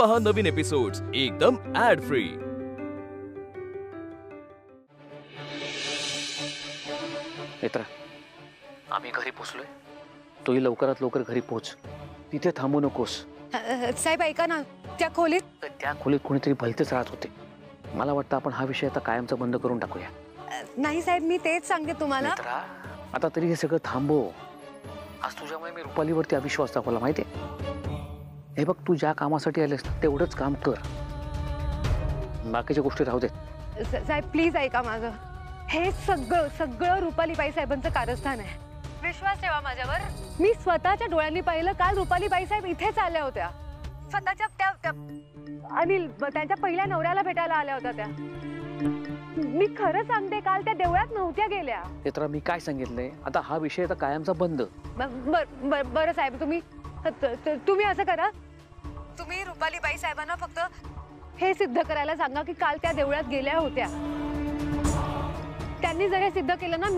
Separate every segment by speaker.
Speaker 1: पहा नवीन एपिसोड्स एकदम add free.
Speaker 2: Netra, आम्ही घरी पोहोचलोय, तूही लवकरात लवकर घरी पोहोच, तिथे थांबू नकोस।
Speaker 3: साहेब ऐका ना, त्या खोलीत
Speaker 2: कोणीतरी भलतेच राहत होते। मला वाटतं आपण हा विषय आता कायमचा बंद करून टाकूया।
Speaker 3: नाही साहेब, मी तेच सांगते तुम्हाला।
Speaker 2: नेत्रा, आता तरी हे सगळं थांबव। आज तुझ्यामुळे मी रुपालीवरती अविश्वास दाखवला माहितीये। हे बघ, तू ज्या कामासाठी आलेस तेवढंच काम कर, बाकीच्या गोष्टी राहू देत।
Speaker 3: साहेब प्लीज ऐका माझं, हे सगळं रुपालीबाई साहेबांचं कारस्थान आहे। विश्वास ठेवा माझ्यावर। मी स्वतःच्या डोळ्यांनी पाहिलं, काल रुपालीबाई साहेब इथेच आल्या होत्या। स्वतःच्या त्या अनिल त्यांच्या पहिल्या नवऱ्याला भेटायला आल्या होत्या त्या। मी खरं सांगते, काल त्या देवळात नव्हत्या गेल्या।
Speaker 2: नेत्रा, मी काय सांगितलंय, आता हा विषय आता कायमचा बंद।
Speaker 3: बरं साहेब, तुम्ही असं करा, तुम्ही रुपालीबाई साहेबांना फक्त हे सिद्ध करायला सांगा की काल त्या देवळात गेल्या होत्या। त्यांनी जर हे सिद्ध केलं ना,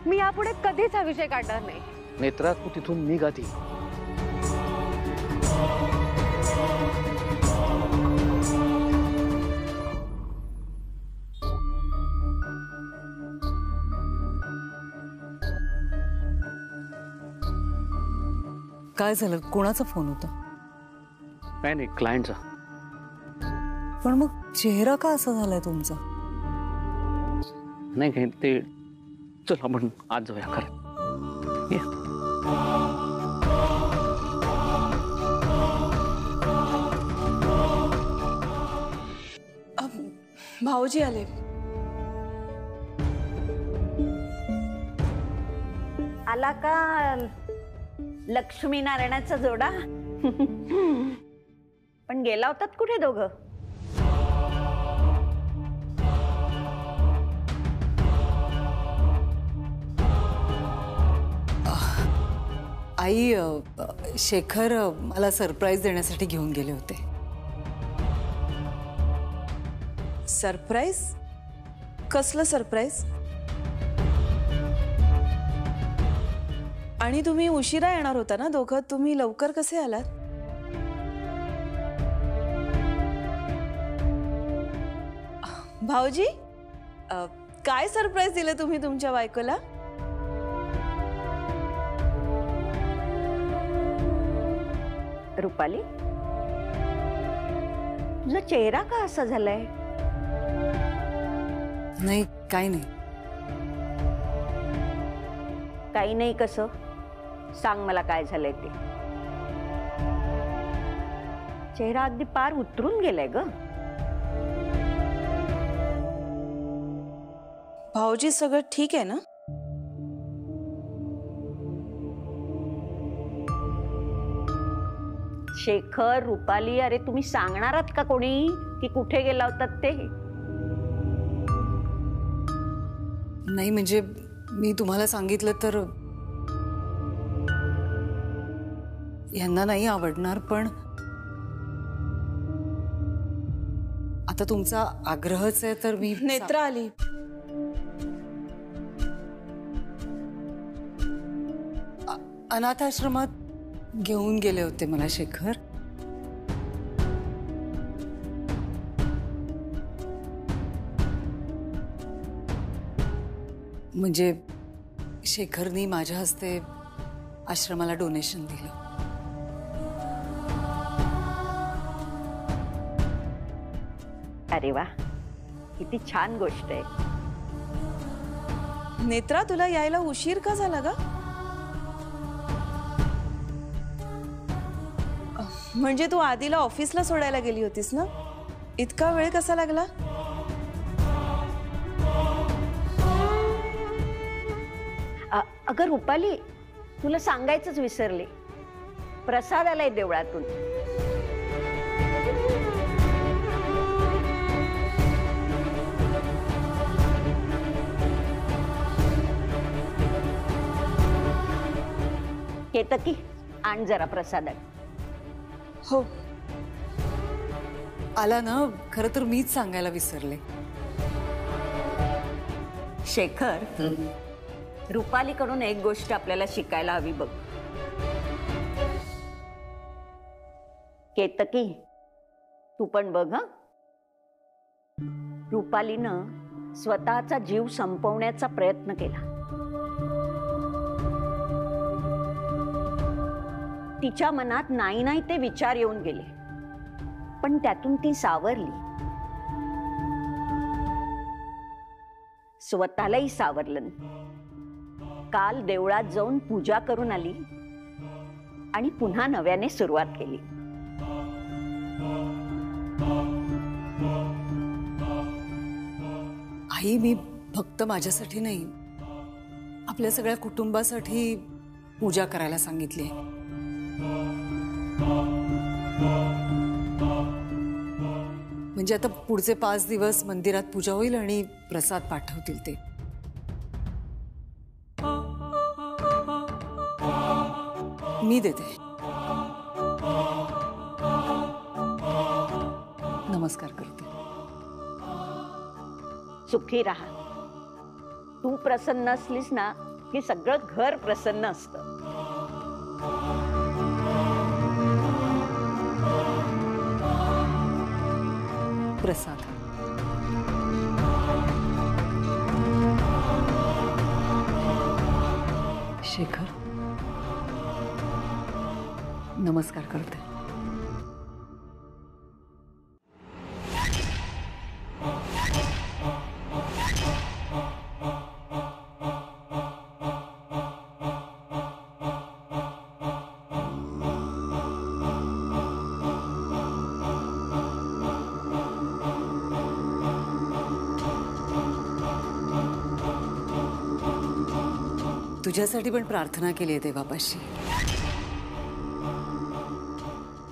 Speaker 3: मी यापुढे कधीच हा विषय काढणार नाही।
Speaker 2: नेत्रा, तू तिथून निघ आधी।
Speaker 4: काय झालं? कोणाचा फोन होता?
Speaker 2: नाही, क्लायंटचा।
Speaker 4: पण मग चेहरा का असा झालाय तुमचा?
Speaker 2: नाही ते, चल आपण आज जाऊया खरं।
Speaker 5: भाऊजी आले।
Speaker 6: आला का लक्ष्मीनारायणाचा जोडा? पण गेला होतात कुठे दोघं?
Speaker 4: आई, शेखर मला सरप्राईज देण्यासाठी घेऊन गेले होते।
Speaker 5: सरप्राईज? कसलं सरप्राईज? आणि तुम्ही उशिरा येणार होता ना दोघं, तुम्ही लवकर कसे आलात? भाऊजी, काय सरप्राईज दिलं तुम्ही तुमच्या बायकोला?
Speaker 6: रुपाली, तुझा चेहरा का असा झालाय?
Speaker 4: नाही, काही नाही।
Speaker 6: काही नाही कसं? सांग मला काय झालंय ते। चेहरा अगदी पार उतरून गेलाय ग।
Speaker 5: भाऊजी, सगळं ठीक आहे ना?
Speaker 6: शेखर, रुपाली, अरे तुम्ही सांगणार आहात का कोणी की कुठे गेला होतात ते?
Speaker 4: नाही म्हणजे मी तुम्हाला सांगितलं तर यांना नाही आवडणार, पण आता तुमचा आग्रहच आहे तर मी।
Speaker 5: नेत्रा आली।
Speaker 4: अनाथाश्रमात घेऊन गेले होते मला शेखर। म्हणजे शेखरनी माझ्या हस्ते आश्रमाला डोनेशन दिलं।
Speaker 6: अरे वा, किती छान गोष्ट आहे।
Speaker 5: नेत्रा, तुला यायला उशीर का झाला ग? म्हणजे तू आधीला ऑफिसला सोडायला गेली होतीस ना? इतका वेळ कसा लागला?
Speaker 6: अगं रुपाली, तुला सांगायचंच विसरले, प्रसाद आलाय देवळातून। केतकी, आण जरा प्रसादात।
Speaker 5: हो,
Speaker 4: आला ना। खरं तर मीच सांगायला विसरले।
Speaker 6: शेखर, रुपालीकडून एक गोष्ट आपल्याला शिकायला हवी बघ। केतकी, तू पण बघ हं. रुपालीनं स्वतःचा जीव संपवण्याचा प्रयत्न केला. तिच्या मनात नाही नाही ते विचार येऊन गेले, पण त्यातून ती सावरली. स्वतःलाही सावरलं. काल देवळात जाऊन पूजा करून आली आणि पुन्हा नव्याने सुरुवात केली.
Speaker 4: आई, मी फक्त माझ्यासाठी नाही, आपल्या सगळ्या कुटुंबासाठी पूजा करायला सांगितली. म्हणजे आता पुढचे 5 दिवस मंदिरात पूजा होईल आणि प्रसाद पाठवतील ते. मी देते. नमस्कार करते.
Speaker 6: सुखी राहा. तू प्रसन्न असलीस ना की सगळं घर प्रसन्न असतं.
Speaker 4: प्रसाद. शेखर, नमस्कार करते. तुझ्यासाठी पण प्रार्थना केली आहे देवापाशी.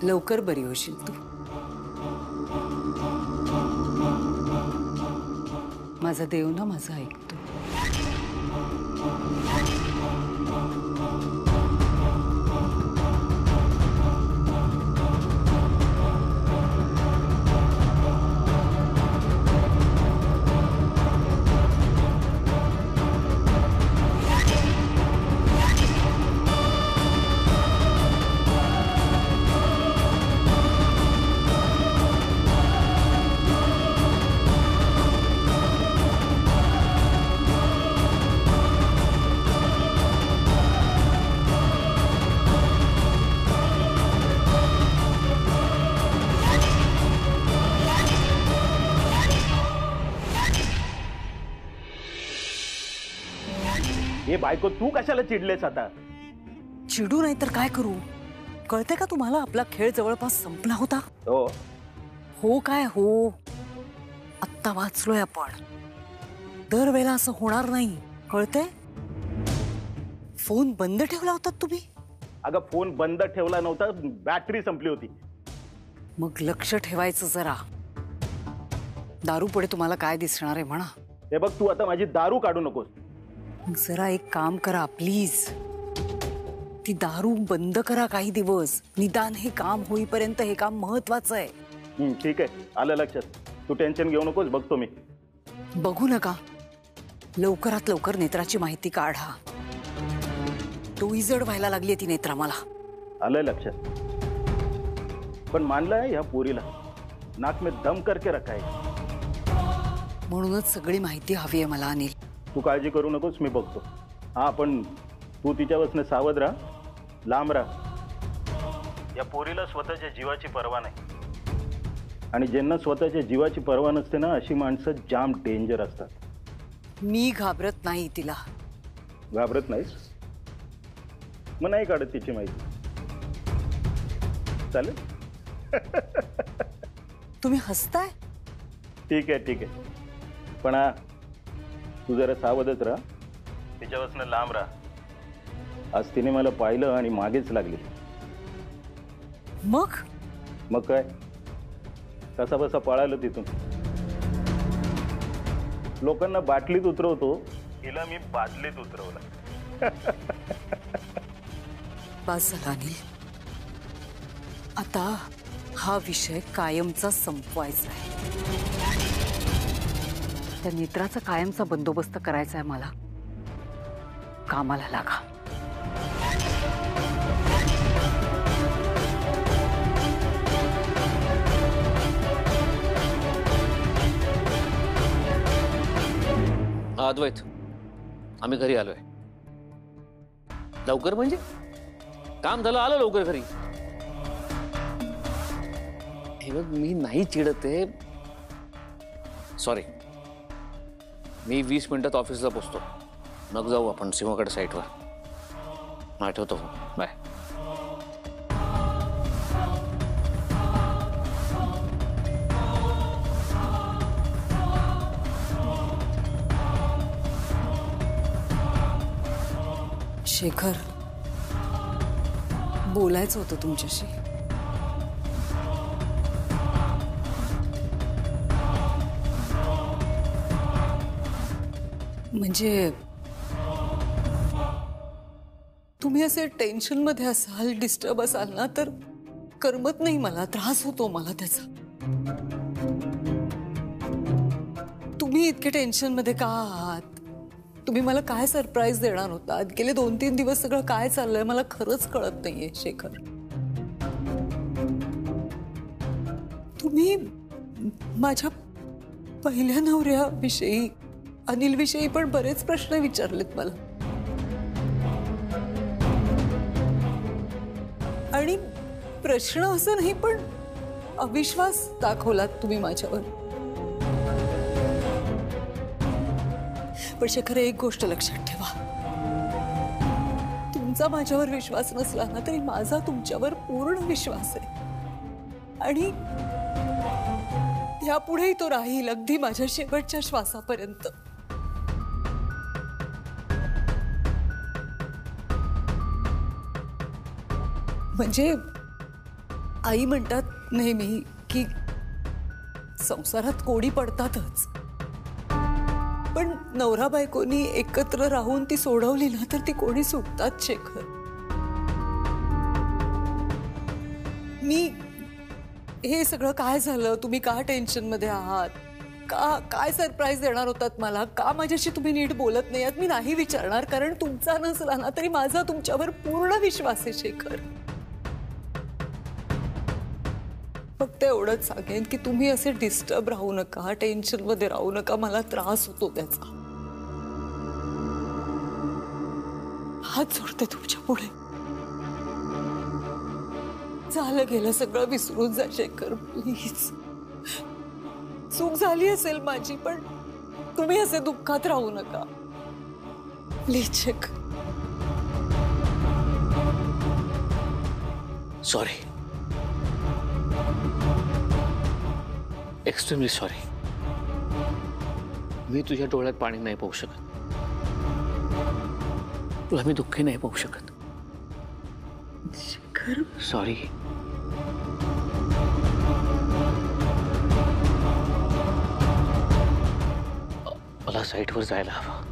Speaker 4: लवकर बरी होशील तू. माझा देव ना माझं ऐकतो.
Speaker 7: हे बायको, तू कशाला चिडलेस आता?
Speaker 4: चिडू नाही तर काय करू? कळते का तुम्हाला, आपला खेळ जवळपास संपला होता.
Speaker 7: हो.
Speaker 4: हो काय हो, आत्ता वाचलोय आपण. दरवेळेला असं होणार नाही, कळते? फोन बंद ठेवला होता तुम्ही.
Speaker 7: अगं, फोन बंद ठेवला नव्हता, बॅटरी संपली होती.
Speaker 4: मग लक्ष ठेवायचं जरा. दारू पुढे तुम्हाला काय दिसणार आहे म्हणा.
Speaker 7: हे बघ, तू आता माझी दारू काढू नकोस.
Speaker 4: जरा एक काम करा प्लीज, ती दारू बंद करा काही दिवस. निदान हे काम होईपर्यंत हे काम महत्वाचं आहे.
Speaker 7: ठीक आहे, आलं लक्षात. तू टेन्शन घेऊ नकोस, बघतो मी.
Speaker 4: बघू नका, लवकरात लवकर नेत्राची माहिती काढा. डोई जड व्हायला लागली ती नेत्रा मला.
Speaker 7: आलं लक्षात. पण मानलंय ह्या पोरीला नाक में दम करके रखा है.
Speaker 4: म्हणूनच सगळी माहिती हवी आहे मला अनिल.
Speaker 7: तू काळजी करू नकोस, मी बघतो. हा, पण तू तिच्यापासून सावध राहा, लांब राहा. या पोरीला स्वतःच्या जीवाची पर्वा नाही, आणि ज्यांना स्वतःच्या जीवाची पर्वा नसते ना, अशी माणसं जाम डेंजर असतात.
Speaker 4: मी घाबरत नाही तिला.
Speaker 7: घाबरत नाहीस? मग नाही काढत तिची माहिती. चालेल.
Speaker 4: तुम्ही हसताय.
Speaker 7: ठीक आहे, ठीक आहे. पण हा, तू जरा सावधच राहा, तिच्यापासून लांब राहा. आज तिने मला पाहिलं आणि मागेच लागली.
Speaker 4: मग
Speaker 7: काय, कसा बसा पळालं तिथून. लोकांना बाटलीत उतरवतो, हिला मी बादलीत उतरवला.
Speaker 4: बस झाला अनिल, आता हा विषय कायमचा संपवायचा आहे. त्या नेत्राचा कायमचा बंदोबस्त करायचा आहे मला. कामाला लागा.
Speaker 2: अद्वैत, आम्ही घरी आलोय. लवकर म्हणजे काम झालं, आलो लवकर घरी. हे बघ, मी नाही चिडत आहे. सॉरी. मी 20 मिनिटात ऑफिसला पोचतो, मग जाऊ आपण सिंहगड साईटवर. नाही ठेवतो. बाय.
Speaker 4: शेखर, बोलायचं होतं तुमच्याशी. म्हणजे तुम्ही असे टेन्शन मध्ये असाल, डिस्टर्ब असाल ना, तर करमत नाही मला, त्रास होतो मला त्याचा. तुम्ही इतके टेन्शन मध्ये का आहात? तुम्ही मला काय सरप्राईज देणार होता? गेले 2-3 दिवस सगळं काय चाललंय मला खरंच कळत नाहीये शेखर. तुम्ही माझ्या पहिल्या नवऱ्याविषयी, अनिल विषयी पण बरेच प्रश्न विचारलेत मला. आणि प्रश्न असं नाही, पण अविश्वास दाखवलात तुम्ही माझ्यावर. पण शेखर, एक गोष्ट लक्षात ठेवा, तुमचा माझ्यावर विश्वास नसला ना तरी माझा तुमच्यावर पूर्ण विश्वास आहे. आणि यापुढेही तो राहील, अगदी माझ्या शेवटच्या श्वासापर्यंत. म्हणजे आई म्हणतात नेहमी की संसारात कोडी पडतातच, पण नवरा बायकोनी एकत्र राहून ती सोडवली ना तर ती कोणी सुटतात शेखर. मी हे सगळं काय झालं, तुम्ही का टेन्शन मध्ये आहात, काय सरप्राईज देणार होतात मला, का माझ्याशी तुम्ही नीट बोलत नाही आहात, मी नाही विचारणार, कारण तुमचा नसला ना तरी माझा तुमच्यावर पूर्ण विश्वास आहे शेखर. फक्त एवढंच सांगेन की तुम्ही असे डिस्टर्ब राहू नका, टेन्शन मध्ये राहू नका, मला त्रास होतो त्याचा. हात जोडते तुमच्या पुढे. झालं गेलं सगळं विसरून जा शेखर, प्लीज. चूक झाली असेल माझी, पण तुम्ही असे दुःखात राहू नका please Shekhar.
Speaker 2: Sorry, extremely sorry. मी तुझ्या डोळ्यात पाणी नाही पाहू शकत, तुला मी दुःखी नाही पाहू शकत शेखर. सॉरी. मला साईटवर जायला हवं.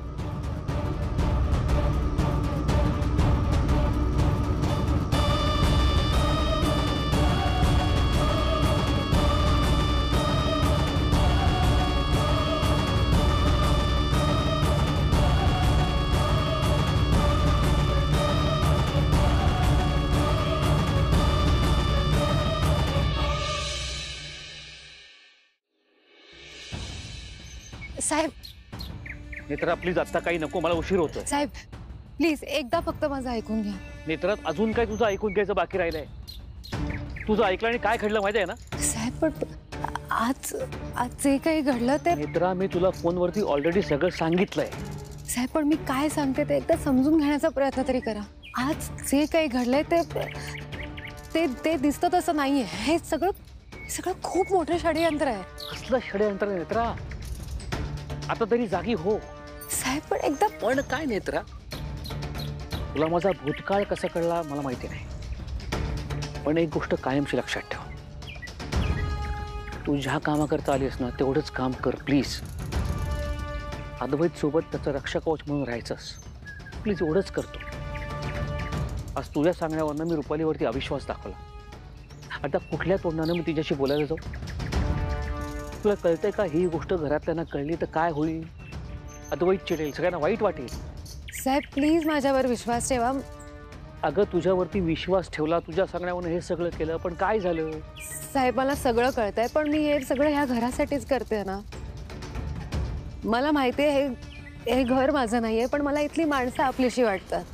Speaker 3: साहेब,
Speaker 2: नेत्रा प्लीज, आता काही नको, मला उशीर होतोय.
Speaker 3: साहेब प्लीज एकदा फक्त माझं ऐकून घ्या.
Speaker 2: नेत्रात अजून काय तुझं ऐकून घ्यायचं बाकी राहिलंय? तुझं ऐकलं आणि काय घडलं माहिती आहे ना?
Speaker 3: साहेब, पण आज जे काही घडलं ते.
Speaker 2: नेत्रा, मी तुला फोनवरती ऑलरेडी सगळं सांगितलंय.
Speaker 3: साहेब, पण मी काय सांगते ते एकदा समजून घेण्याचा प्रयत्न तरी करा. आज जे काही घडलंय ते दिसतं तसं नाहीये. हे सगळं खूप मोठं षडयंत्र आहे.
Speaker 2: कसलं षडयंत्र नेत्रा? आता तरी जागी हो.
Speaker 3: साहेब, पण एकदा.
Speaker 2: पण काय नेत्रा, तुला माझा भूतकाळ कसा कळला मला माहिती नाही, पण एक गोष्ट कायमची लक्षात ठेव, तू ज्या कामाकरता आलीस ना तेवढंच काम कर प्लीज. अद्वैत सोबत त्याचं रक्षकवच म्हणून राहायचंस प्लीज, एवढंच करतो. आज तुझ्या सांगण्यावरनं मी रुपालीवरती अविश्वास दाखवला. आता कुठल्या तोंडानं मी तिच्याशी बोलायला जाऊ? तुला कळतंय का, ही गोष्ट घरातल्यांना कळली तर काय होईल? अद्वैत चिडेल, सगळ्यांना वाईट वाटेल.
Speaker 3: साहेब प्लीज माझ्यावर विश्वास ठेवा.
Speaker 2: अगं तुझ्यावरती विश्वास ठेवला, तुझ्या सांगण्यावरून हे सगळं केलं, पण काय झालं?
Speaker 3: साहेब मला सगळं कळतंय, पण मी हे सगळं ह्या घरासाठीच करते ना. मला माहिती आहे हे घर माझं नाहीये, पण मला इथली माणसं आपलीशी वाटतात.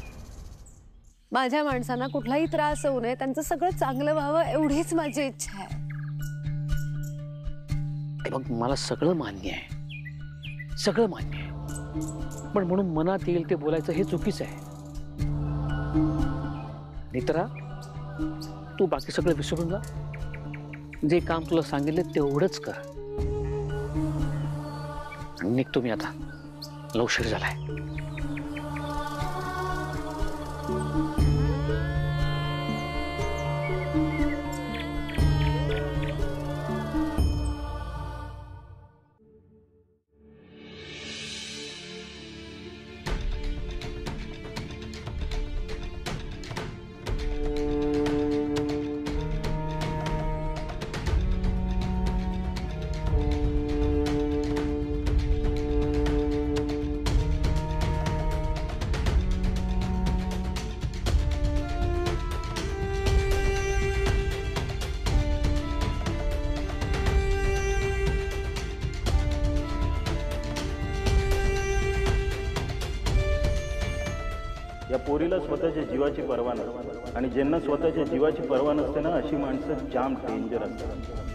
Speaker 3: माझ्या माणसांना कुठलाही त्रास होऊ नये, त्यांचं सगळं चांगलं व्हावं एवढीच माझी इच्छा आहे.
Speaker 2: बघ, मला सगळं मान्य आहे, सगळं मान्य आहे, पण म्हणून मनात येईल ते बोलायचं हे चुकीचं आहे. नेत्रा, तू बाकी सगळं विसरून जा. जे काम तुला सांगितलं तेवढंच कर. निघतो मी आता, उशीर झालाय.
Speaker 7: या पोरीला स्वतःच्या जीवाची पर्वा नसते, आणि ज्यांना स्वतःच्या जीवाची पर्वा नसते ना, अशी माणसं जाम डेंजर असतात.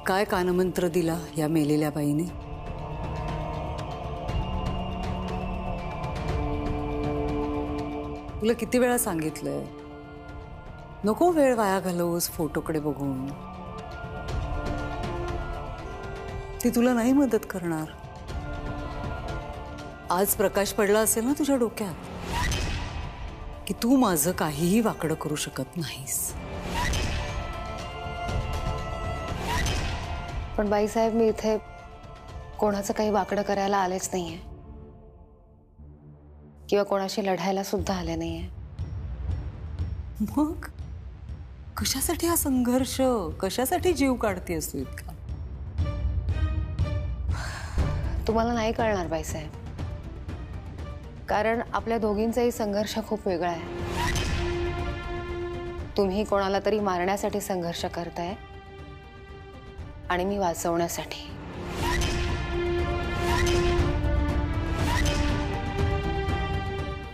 Speaker 4: काय कानमंत्र दिला या मेलेल्या बाईने? तुला किती वेळा सांगितलंय नको वेळ वाया घालवूस फोटोकडे बघून. ती तुला नाही मदत करणार. आज प्रकाश पडला असेल ना तुझ्या डोक्यात की तू माझं काहीही वाकडं करू शकत नाहीस.
Speaker 3: पण बाईसाहेब, मी इथे कोणाचं काही वाकडं करायला आलेच नाहीये, किंवा कोणाशी लढायला सुद्धा आले नाहीये.
Speaker 4: मग कशासाठी हा संघर्ष? कशासाठी जीव काढतेस तू इतका?
Speaker 3: तुम्हाला नाही कळणार बाईसाहेब, कारण आपल्या दोघींचाही संघर्ष खूप वेगळा आहे. तुम्ही कोणाला तरी मारण्यासाठी संघर्ष करताय आणि मी वाचवण्यासाठी.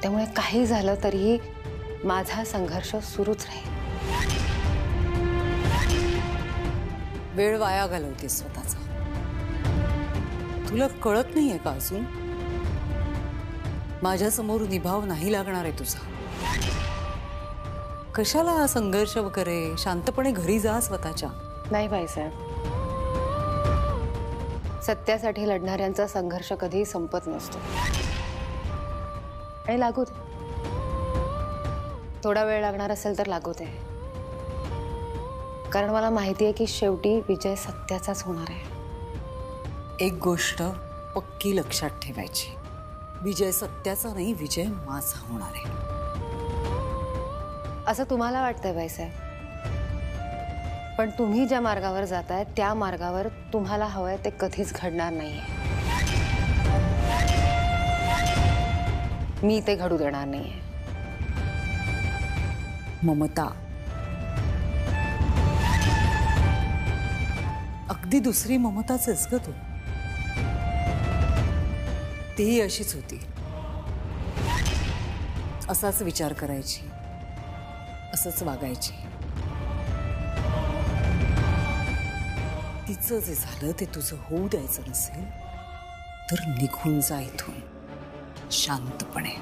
Speaker 3: त्यामुळे काही झालं तरीही माझा संघर्ष सुरूच राहील.
Speaker 4: वेळ वाया घालवतेस स्वतःचा. तुला कळत नाहीये का अजून? माझ्यासमोर निभाव नाही लागणार आहे तुझा. कशाला हा संघर्ष वगैरे? शांतपणे घरी जा स्वतःच्या.
Speaker 3: नाही बाईसाहेब, सत्यासाठी लढणाऱ्यांचा संघर्ष कधीही संपत नसतो. आणि लागू दे, थोडा वेळ लागणार असेल तर लागू दे, कारण मला माहिती आहे की शेवटी विजय सत्याचाच होणार आहे.
Speaker 4: एक गोष्ट पक्की लक्षात ठेवायची, विजय सत्याचा नाही, विजय माझा होणार आहे.
Speaker 3: असं तुम्हाला वाटतंय बाईसाहेब, पण तुम्ही ज्या मार्गावर जाताय त्या मार्गावर तुम्हाला हवंय ते कधीच घडणार नाहीये. मी ते घडू देणार नाहीये.
Speaker 4: ममता, अगदी दुसरी ममताच ग तू. तीही अशीच होती. असाच विचार करायची, असंच वागायची. तिचं जे झालं ते तुझं होऊ द्यायचं नसेल तर निघून जा इथून शांतपणे.